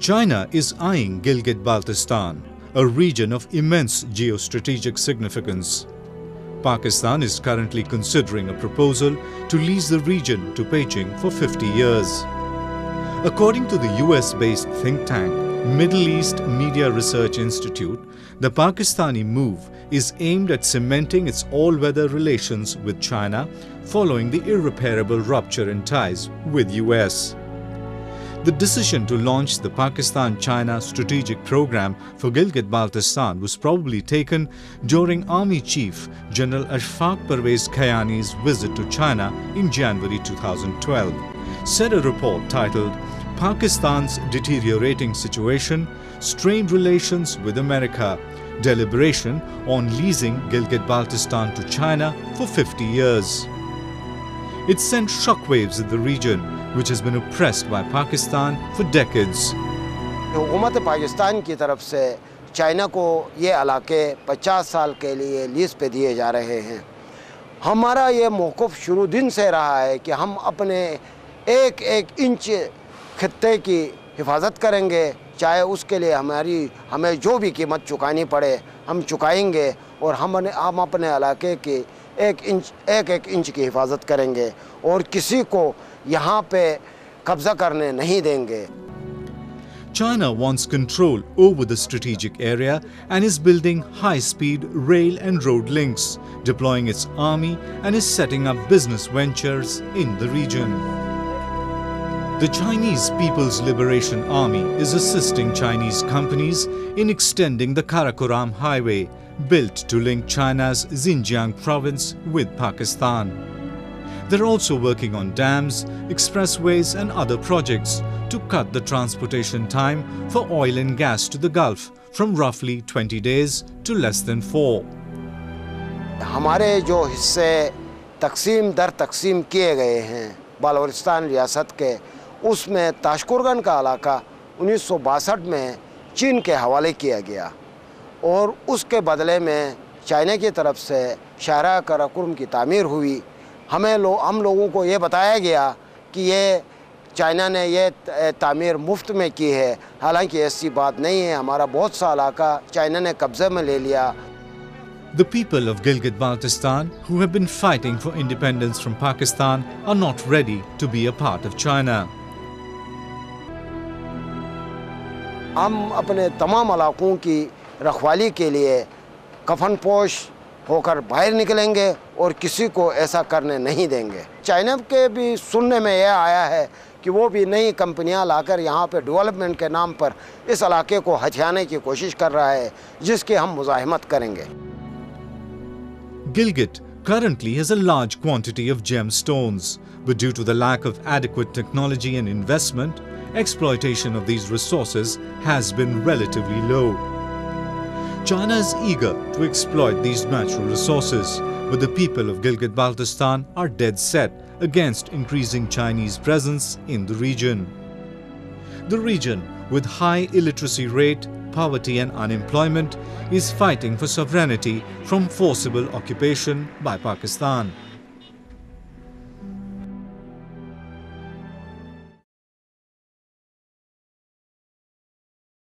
China is eyeing Gilgit-Baltistan, a region of immense geostrategic significance. Pakistan is currently considering a proposal to lease the region to Beijing for 50 years. According to the US-based think tank Middle East Media Research Institute, the Pakistani move is aimed at cementing its all-weather relations with China following the irreparable rupture in ties with US. The decision to launch the Pakistan-China strategic program for Gilgit-Baltistan was probably taken during Army Chief General Ashfaq Parvez Kayani's visit to China in January 2012, said a report titled Pakistan's Deteriorating Situation, Strained Relations with America, Deliberation on Leasing Gilgit-Baltistan to China for 50 years. It sent shockwaves in the region, which has been oppressed by Pakistan for decades. हुकूमत पाकिस्तान की तरफ से China को ये इलाके 50 साल के लिए लीज पे दिए जा रहे हैं। हमारा ये मौक़िफ़ शुरू दिन से रहा है कि हम अपने एक एक इंच खित्ते की हिफाजत करेंगे, चाहे उसके लिए हमें जो भी कीमत चुकानी पड़े हम चुकाएंगे, और हम अपने इलाके की एक एक इंच की हिफाजत करेंगे और किसी को यहाँ पे कब्जा करने नहीं देंगे। China wants control over the strategic area and is building high-speed rail and road links, deploying its army and is setting up business ventures in the region. The Chinese People's Liberation Army is assisting Chinese companies in extending the Karakoram Highway, built to link China's Xinjiang province with Pakistan. They're also working on dams, expressways and other projects to cut the transportation time for oil and gas to the Gulf from roughly 20 days to less than 4. हमारे जो हिस्से तकसीम दर तकसीम किए गए हैं बालोचिस्तान रियासत के, उसमें ताशकुरगन का इलाका 1962 में चीन के हवाले किया गया और उसके बदले में चाइना की तरफ से शाहराह कराकोरम की तामीर हुई। हम लोगों को ये बताया गया कि ये चाइना ने ये तामीर मुफ्त में की है, हालांकि ऐसी बात नहीं है। हमारा बहुत सा इलाका चाइना ने कब्जे में ले लिया। The people of Gilgit-Baltistan, who have been fighting for independence from Pakistan, are not ready to be a part of China. हम अपने तमाम इलाकों की रखवाली के लिए कफन पोश होकर बाहर निकलेंगे और किसी को ऐसा करने नहीं देंगे। चाइना के भी सुनने में यह आया है कि वो भी नई कंपनियां लाकर यहाँ पे डेवलपमेंट के नाम पर इस इलाके को हथियाने की कोशिश कर रहा है, जिसकी हम मुज़ाहिमत करेंगे। Gilgit currently has a large quantity of gemstones, but due to the lack of adequate technology and investment, exploitation of these resources has been relatively low. China is eager to exploit these natural resources, but the people of Gilgit-Baltistan are dead set against increasing Chinese presence in the region. The region, with high illiteracy rate, poverty and unemployment, is fighting for sovereignty from forcible occupation by Pakistan.